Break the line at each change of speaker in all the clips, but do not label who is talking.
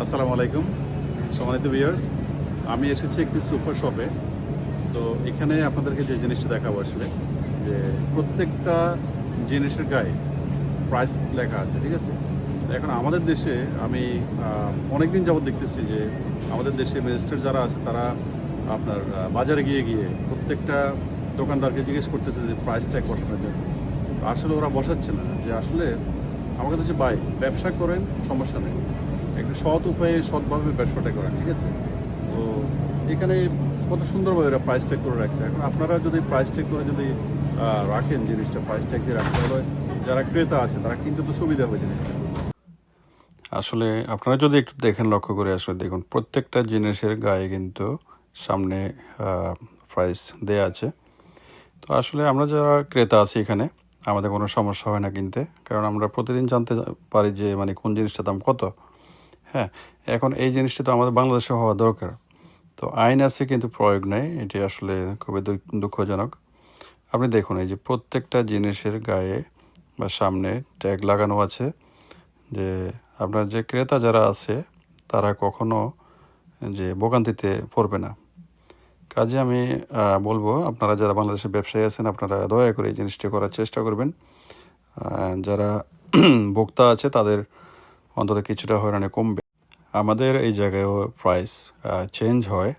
আসসালামু আলাইকুম সম্মানিত ভিউয়ার্স, আমি এসেছি একটি সুপার শপে। তো এখানে আপনাদেরকে যে জিনিসটা দেখাবো আসলে যে প্রত্যেকটা জিনিসের গায়ে প্রাইস লেখা আছে, ঠিক আছে। তো এখন আমাদের দেশে আমি অনেকদিন যাবত দেখতেছি যে আমাদের দেশে ম্যাজিস্ট্রেট যারা আছে তারা আপনার বাজারে গিয়ে গিয়ে প্রত্যেকটা দোকানদারকে জিজ্ঞেস করতেছে যে প্রাইস ট্যাগ বসানোর জন্য। তো আসলে ওরা বসাচ্ছে না, যে আসলে আমার কাছে ভাই ব্যবসা করেন সমস্যা নেই, একটু সৎ উপায়ে সৎভাবে ব্যবসাটা করেন, ঠিক আছে। তো এখানে কত সুন্দরভাবে এরা প্রাইস ট্যাগ করে রাখছে। এখন আপনারা যদি প্রাইস ট্যাগ করে যদি রাখেন, জিনিসটা প্রাইস ট্যাগ দিয়ে রাখতে হলে যারা ক্রেতা আছে তারা কিন্তু তো সুবিধা হবে জিনিসটা। আসলে আপনারা যদি একটু দেখেন, লক্ষ্য করে আসলে দেখুন প্রত্যেকটা জিনিসের গায়ে কিন্তু সামনে প্রাইস দেয়া আছে। তো আসলে আমরা যারা ক্রেতা আছি এখানে আমাদের কোনো সমস্যা হয় না কিনতে, কারণ আমরা প্রতিদিন জানতে পারি যে মানে কোন জিনিসটার দাম কত। হ্যাঁ, এখন এই জিনিসটা তো আমাদের বাংলাদেশে হওয়া দরকার। তো আইন আছে কিন্তু প্রয়োগ নেই, এটি আসলে খুবই দুঃখজনক। আপনি দেখুন এই যে প্রত্যেকটা জিনিসের গায়ে বা সামনে ট্যাগ লাগানো আছে, যে আপনার যে ক্রেতা যারা আছে তারা কখনো যে ভোগান্তিতে পড়বে না। কাজে আমি বলবো আপনারা যারা বাংলাদেশের ব্যবসায়ী আছেন আপনারা দয়া করে এই জিনিসটি করার চেষ্টা করবেন। যারা ভোক্তা আছে তাদের অন্তত কিছুটা হয়রানি কমবে। আমাদের এই জায়গায়ও প্রাইস চেঞ্জ হয়,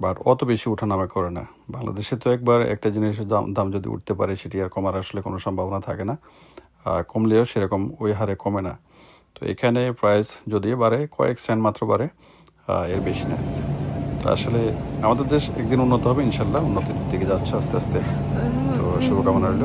বাট অত বেশি ওঠানামা করে না। বাংলাদেশে তো একবার একটা জিনিসের দাম যদি উঠতে পারে সেটি আর কমার আসলে কোনো সম্ভাবনা থাকে না, কমলেও সেরকম ওই হারে কমে না। তো এখানে প্রাইস যদিও বাড়ে, কয়েক সেন্ট মাত্র বাড়ে, এর বেশি না। তো আসলে আমাদের দেশ একদিন উন্নত হবে ইনশাল্লাহ, উন্নতির দিকে যাচ্ছে আস্তে আস্তে। তো শুভকামনা রইল।